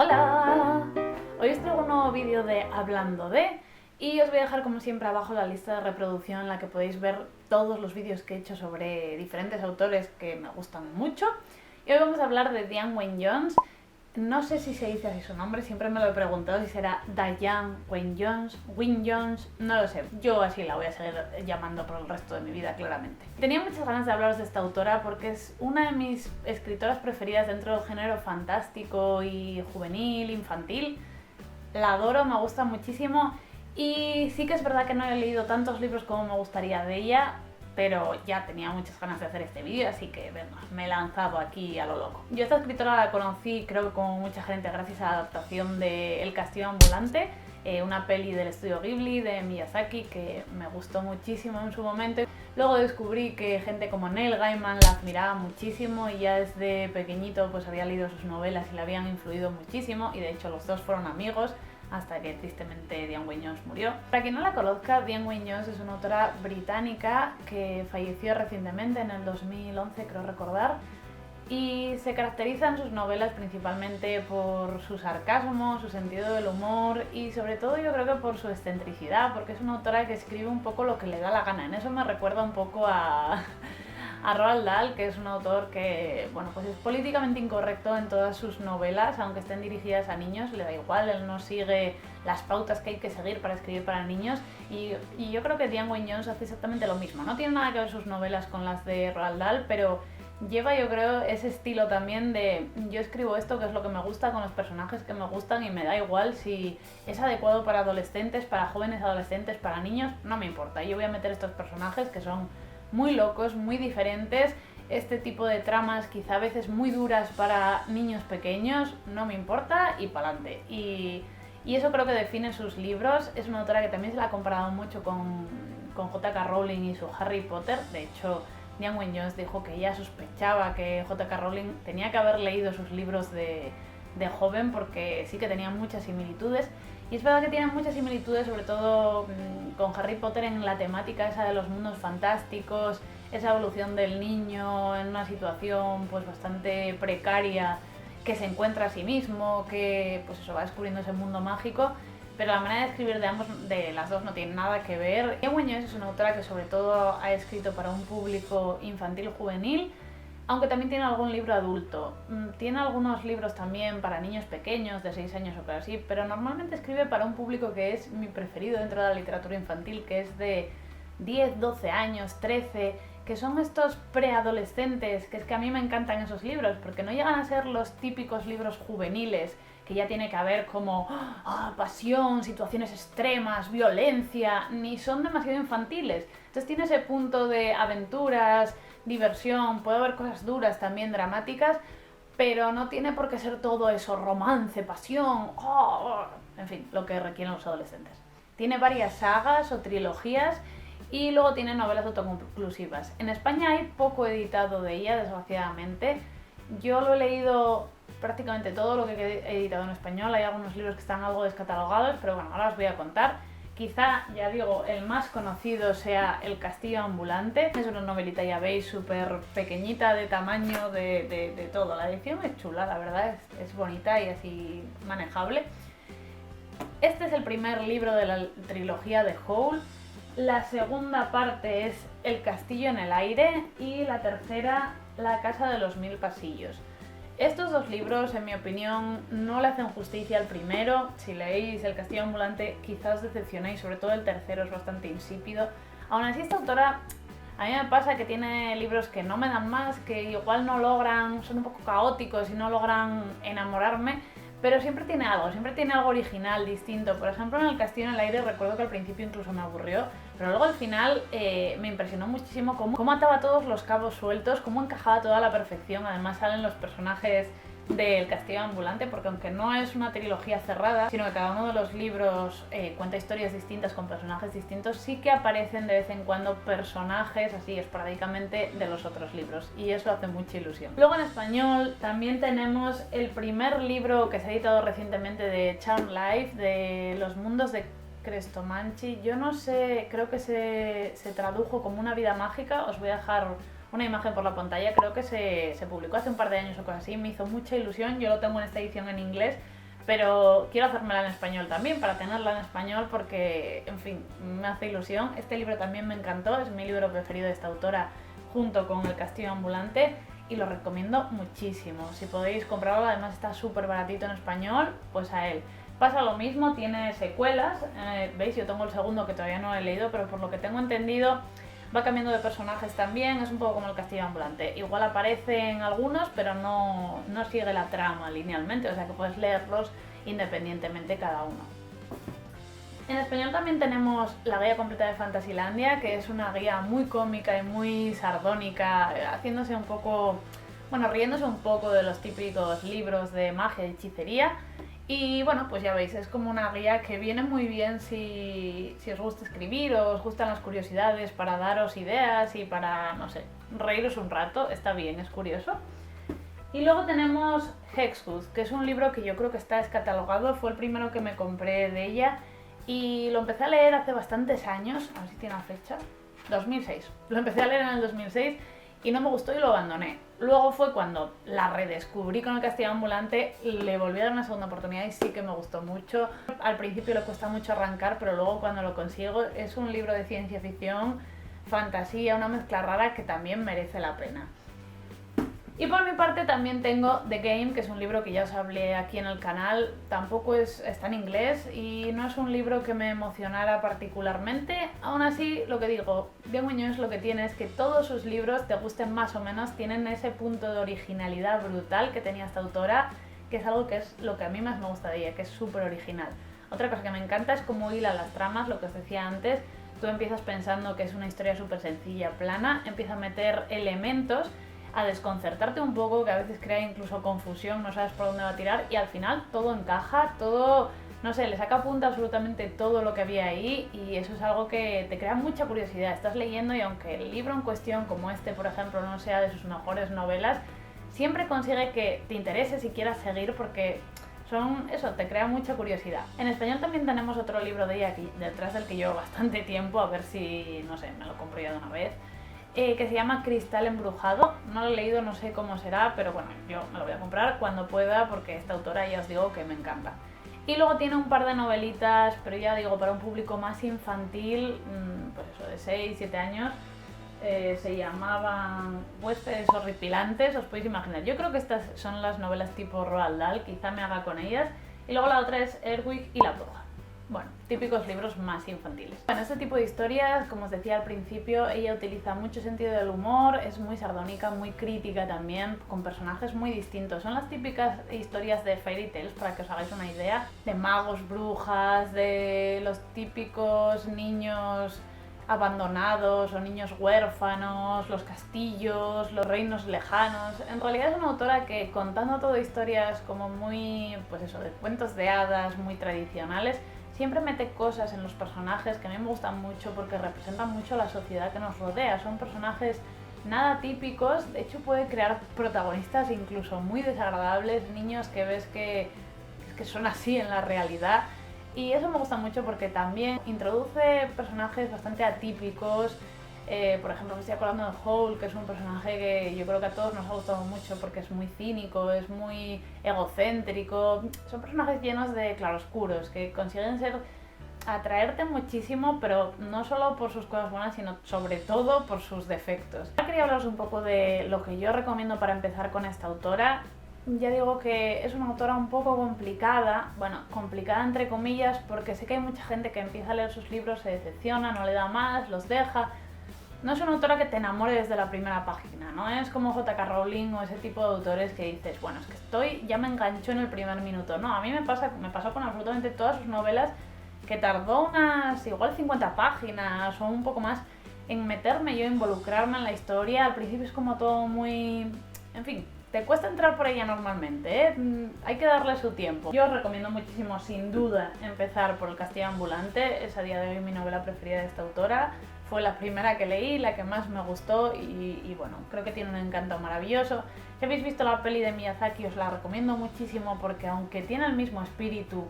Hola, hoy os traigo un nuevo vídeo de Hablando de y os voy a dejar como siempre abajo la lista de reproducción en la que podéis ver todos los vídeos que he hecho sobre diferentes autores que me gustan mucho. Y hoy vamos a hablar de Diane Wynne-Jones. No sé si se dice así su nombre, siempre me lo he preguntado si será Diane Wynne-Jones, no lo sé. Yo así la voy a seguir llamando por el resto de mi vida, claramente. Tenía muchas ganas de hablaros de esta autora porque es una de mis escritoras preferidas dentro del género fantástico y juvenil, infantil. La adoro, me gusta muchísimo y sí que es verdad que no he leído tantos libros como me gustaría de ella, pero ya tenía muchas ganas de hacer este vídeo, así que venga, me he lanzado aquí a lo loco. Yo esta escritora la conocí, creo que como mucha gente, gracias a la adaptación de El castillo ambulante, una peli del estudio Ghibli de Miyazaki que me gustó muchísimo en su momento. Luego descubrí que gente como Neil Gaiman la admiraba muchísimo y ya desde pequeñito pues había leído sus novelas y le habían influido muchísimo, y de hecho los dos fueron amigos hasta que tristemente Diane Wynne-Jones murió. Para quien no la conozca, Diane Wynne-Jones es una autora británica que falleció recientemente en el 2011, creo recordar, y se caracteriza en sus novelas principalmente por su sarcasmo, su sentido del humor y sobre todo yo creo que por su excentricidad, porque es una autora que escribe un poco lo que le da la gana. En eso me recuerda un poco a Roald Dahl, que es un autor que, bueno, pues es políticamente incorrecto en todas sus novelas, aunque estén dirigidas a niños, le da igual, él no sigue las pautas que hay que seguir para escribir para niños, y yo creo que Diane Wynne-Jones hace exactamente lo mismo. No tiene nada que ver sus novelas con las de Roald Dahl, pero lleva, yo creo, ese estilo también de yo escribo esto que es lo que me gusta, con los personajes que me gustan, y me da igual si es adecuado para adolescentes, para jóvenes adolescentes, para niños, no me importa. Yo voy a meter estos personajes que son muy locos, muy diferentes, este tipo de tramas quizá a veces muy duras para niños pequeños, no me importa y pa'lante. Y eso creo que define sus libros. Es una autora que también se la ha comparado mucho con J.K. Rowling y su Harry Potter. De hecho, Diane Wynne-Jones dijo que ella sospechaba que J.K. Rowling tenía que haber leído sus libros de joven porque sí que tenían muchas similitudes. Y es verdad que tienen muchas similitudes, sobre todo con Harry Potter, en la temática esa de los mundos fantásticos, esa evolución del niño en una situación pues bastante precaria, que se encuentra a sí mismo, que pues eso, va descubriendo ese mundo mágico, pero la manera de escribir de las dos no tiene nada que ver. Diane Wynne-Jones es una autora que sobre todo ha escrito para un público infantil juvenil, aunque también tiene algún libro adulto. Tiene algunos libros también para niños pequeños, de 6 años o cosas así, pero normalmente escribe para un público que es mi preferido dentro de la literatura infantil, que es de 10, 12 años, 13, que son estos preadolescentes, que es que a mí me encantan esos libros, porque no llegan a ser los típicos libros juveniles, que ya tiene que haber como pasión, situaciones extremas, violencia, ni son demasiado infantiles. Entonces tiene ese punto de aventuras, diversión, puede haber cosas duras también, dramáticas, pero no tiene por qué ser todo eso, romance, pasión, en fin, lo que requieren los adolescentes. Tiene varias sagas o trilogías y luego tiene novelas autoconclusivas. En España hay poco editado de ella, desgraciadamente. Yo lo he leído prácticamente todo lo que he editado en español. Hay algunos libros que están algo descatalogados, pero bueno, ahora os voy a contar. Quizá, ya digo, el más conocido sea El castillo ambulante. Es una novelita, ya veis, súper pequeñita de tamaño, de todo. La edición es chula, la verdad, es bonita y así manejable. Este es el primer libro de la trilogía de Howl. La segunda parte es El castillo en el aire y la tercera, La casa de los mil pasillos. Estos dos libros, en mi opinión, no le hacen justicia al primero. Si leéis El castillo ambulante quizás os decepcionéis, sobre todo el tercero es bastante insípido. Aún así, esta autora, a mí me pasa que tiene libros que no me dan más, que igual no logran, son un poco caóticos y no logran enamorarme, pero siempre tiene algo original, distinto. Por ejemplo, en El castillo en el aire recuerdo que al principio incluso me aburrió, pero luego al final me impresionó muchísimo cómo ataba todos los cabos sueltos, cómo encajaba toda a la perfección. Además salen los personajes del castillo ambulante, porque aunque no es una trilogía cerrada, sino que cada uno de los libros cuenta historias distintas con personajes distintos, sí que aparecen de vez en cuando personajes así esporádicamente de los otros libros, y eso hace mucha ilusión. Luego en español también tenemos el primer libro que se ha editado recientemente de Charm Life, de los mundos de Crestomanchi. Yo no sé, creo que se tradujo como Una vida mágica. Os voy a dejar una imagen por la pantalla, creo que se publicó hace un par de años o cosas así, me hizo mucha ilusión. Yo lo tengo en esta edición en inglés, pero quiero hacérmela en español también, para tenerla en español porque, en fin, me hace ilusión. Este libro también me encantó, es mi libro preferido de esta autora junto con El castillo ambulante y lo recomiendo muchísimo. Si podéis comprarlo, además está súper baratito en español, pues a él. Pasa lo mismo, tiene secuelas, veis, yo tengo el segundo que todavía no he leído, pero por lo que tengo entendido va cambiando de personajes también, es un poco como El castillo ambulante. Igual aparecen algunos, pero no sigue la trama linealmente, o sea que puedes leerlos independientemente cada uno. En español también tenemos la guía completa de Fantasylandia, que es una guía muy cómica y muy sardónica, haciéndose un poco, bueno, riéndose un poco de los típicos libros de magia y hechicería. Y bueno, pues ya veis, es como una guía que viene muy bien si os gusta escribir o os gustan las curiosidades, para daros ideas y para, no sé, reíros un rato, está bien, es curioso. Y luego tenemos Hextooth, que es un libro que yo creo que está descatalogado, fue el primero que me compré de ella y lo empecé a leer hace bastantes años, a ver si tiene una fecha, 2006. Lo empecé a leer en el 2006 y no me gustó y lo abandoné. Luego fue cuando la redescubrí con El castillo ambulante, le volví a dar una segunda oportunidad y sí que me gustó mucho. Al principio le cuesta mucho arrancar, pero luego cuando lo consigo es un libro de ciencia ficción, fantasía, una mezcla rara que también merece la pena. Y por mi parte también tengo The Game, que es un libro que ya os hablé aquí en el canal, tampoco está en inglés y no es un libro que me emocionara particularmente. Aún así, lo que digo, Diego Muñoz lo que tiene es que todos sus libros, te gusten más o menos, tienen ese punto de originalidad brutal que tenía esta autora, que es algo que es lo que a mí más me gusta de ella, que es súper original. Otra cosa que me encanta es cómo hila las tramas, lo que os decía antes. Tú empiezas pensando que es una historia súper sencilla, plana, empieza a meter elementos, a desconcertarte un poco, que a veces crea incluso confusión, no sabes por dónde va a tirar y al final todo encaja, todo, no sé, le saca punta absolutamente todo lo que había ahí y eso es algo que te crea mucha curiosidad. Estás leyendo y aunque el libro en cuestión, como este por ejemplo, no sea de sus mejores novelas, siempre consigue que te intereses y quieras seguir porque te crea mucha curiosidad. En español también tenemos otro libro de ella aquí, detrás del que llevo bastante tiempo, a ver si, no sé, me lo compro ya de una vez. Que se llama Cristal embrujado. No lo he leído, no sé cómo será, pero bueno, yo me lo voy a comprar cuando pueda porque esta autora ya os digo que me encanta. Y luego tiene un par de novelitas, pero ya digo, para un público más infantil, pues eso, de 6, 7 años, se llamaban Huéspedes horripilantes, os podéis imaginar. Yo creo que estas son las novelas tipo Roald Dahl, quizá me haga con ellas. Y luego la otra es Erwick y la bruja. Bueno, típicos libros más infantiles. Bueno, este tipo de historias, como os decía al principio, ella utiliza mucho sentido del humor, es muy sardónica, muy crítica también, con personajes muy distintos. Son las típicas historias de fairy tales, para que os hagáis una idea, de magos, brujas, de los típicos niños abandonados o niños huérfanos, los castillos, los reinos lejanos. En realidad es una autora que, contando todo historias como muy, pues eso, de cuentos de hadas, muy tradicionales, siempre mete cosas en los personajes que a mí me gustan mucho porque representan mucho la sociedad que nos rodea. Son personajes nada típicos, de hecho puede crear protagonistas incluso muy desagradables, niños que ves que son así en la realidad. Y eso me gusta mucho porque también introduce personajes bastante atípicos. Por ejemplo, me estoy acordando de Howl, que es un personaje que yo creo que a todos nos ha gustado mucho porque es muy cínico, es muy egocéntrico. Son personajes llenos de claroscuros que consiguen atraerte muchísimo, pero no solo por sus cosas buenas, sino sobre todo por sus defectos. Ahora quería hablaros un poco de lo que yo recomiendo para empezar con esta autora. Ya digo que es una autora un poco complicada, bueno, complicada entre comillas, porque sé que hay mucha gente que empieza a leer sus libros, se decepciona, no le da más, los deja. No es una autora que te enamore desde la primera página, no es como J.K. Rowling o ese tipo de autores que dices, bueno, es que ya me enganchó en el primer minuto. No, a mí me pasó con absolutamente todas sus novelas, que tardó unas igual 50 páginas o un poco más en meterme yo, involucrarme en la historia. Al principio es como todo muy, en fin, te cuesta entrar por ella normalmente, ¿eh? Hay que darle su tiempo. Yo os recomiendo muchísimo, sin duda, empezar por El castillo ambulante. Es a día de hoy mi novela preferida de esta autora. Fue la primera que leí, la que más me gustó y bueno, creo que tiene un encanto maravilloso. Si habéis visto la peli de Miyazaki, os la recomiendo muchísimo porque aunque tiene el mismo espíritu,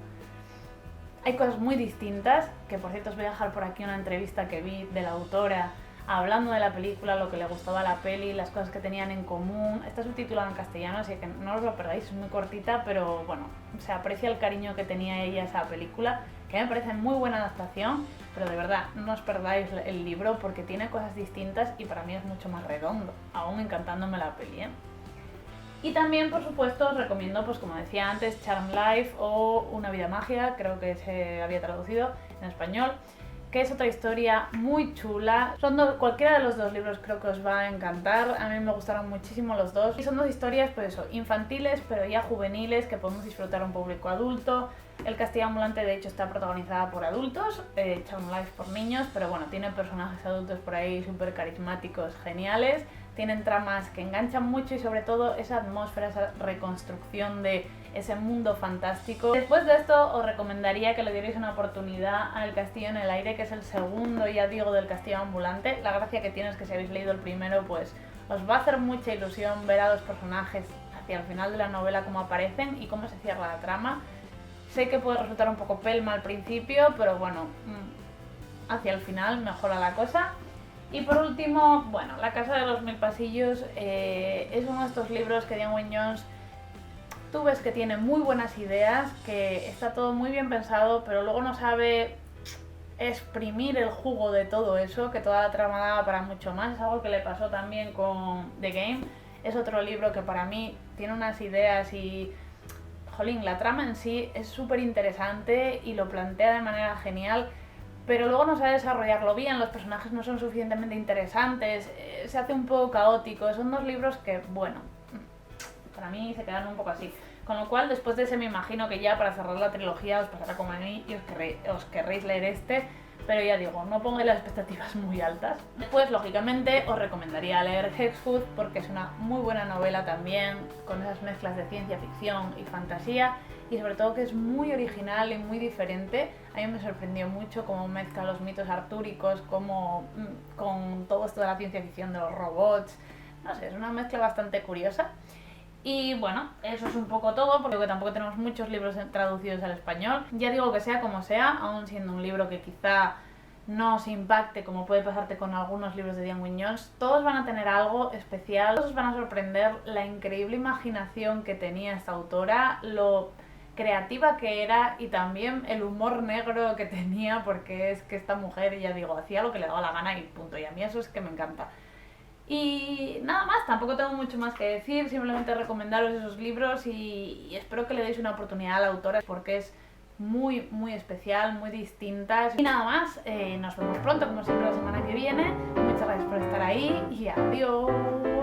hay cosas muy distintas, que por cierto os voy a dejar por aquí una entrevista que vi de la autora hablando de la película, lo que le gustaba a la peli, las cosas que tenían en común. Está subtitulada en castellano, así que no os lo perdáis, es muy cortita, pero bueno, se aprecia el cariño que tenía ella a esa película, que me parece muy buena adaptación, pero de verdad, no os perdáis el libro porque tiene cosas distintas y para mí es mucho más redondo, aún encantándome la peli, ¿eh? Y también, por supuesto, os recomiendo, pues como decía antes, Charm Life o Una vida mágica, creo que se había traducido en español, que es otra historia muy chula. Cualquiera de los dos libros creo que os va a encantar, a mí me gustaron muchísimo los dos. Y son dos historias, pues eso, infantiles, pero ya juveniles, que podemos disfrutar a un público adulto. El Castillo Ambulante, de hecho, está protagonizada por adultos, Charm Life por niños, pero bueno, tiene personajes adultos por ahí súper carismáticos, geniales. Tienen tramas que enganchan mucho y sobre todo esa atmósfera, esa reconstrucción de ese mundo fantástico. Después de esto os recomendaría que le dierais una oportunidad al Castillo en el Aire, que es el segundo, ya digo, del Castillo Ambulante. La gracia que tiene es que si habéis leído el primero, pues os va a hacer mucha ilusión ver a los personajes hacia el final de la novela cómo aparecen y cómo se cierra la trama. Sé que puede resultar un poco pelma al principio, pero bueno, hacia el final mejora la cosa. Y por último, bueno, La Casa de los Mil Pasillos es uno de estos libros que Diane Wynne Jones, tú ves que tiene muy buenas ideas, que está todo muy bien pensado, pero luego no sabe exprimir el jugo de todo eso, que toda la trama daba para mucho más. Es algo que le pasó también con The Game. Es otro libro que para mí tiene unas ideas y, jolín, la trama en sí es súper interesante y lo plantea de manera genial, pero luego no sabe desarrollarlo bien, los personajes no son suficientemente interesantes, se hace un poco caótico. Son dos libros que, bueno, para mí se quedan un poco así. Con lo cual, después de ese, me imagino que ya para cerrar la trilogía os pasará como a mí y os querréis leer este, pero ya digo, no pongáis las expectativas muy altas. Después, lógicamente, os recomendaría leer Hexfood porque es una muy buena novela también, con esas mezclas de ciencia ficción y fantasía, y sobre todo que es muy original y muy diferente. A mí me sorprendió mucho cómo mezcla los mitos artúricos, con todo esto de la ciencia ficción de los robots. No sé, es una mezcla bastante curiosa. Y bueno, eso es un poco todo, porque tampoco tenemos muchos libros traducidos al español. Ya digo que sea como sea, aún siendo un libro que quizá no os impacte como puede pasarte con algunos libros de Diane Wynne Jones, todos van a tener algo especial, todos os van a sorprender la increíble imaginación que tenía esta autora, lo creativa que era y también el humor negro que tenía, porque es que esta mujer, ya digo, hacía lo que le daba la gana y punto, y a mí eso es que me encanta. Y nada más, tampoco tengo mucho más que decir, simplemente recomendaros esos libros y espero que le deis una oportunidad a la autora porque es muy, muy especial, muy distinta. Y nada más, nos vemos pronto, como siempre, la semana que viene. Muchas gracias por estar ahí y adiós.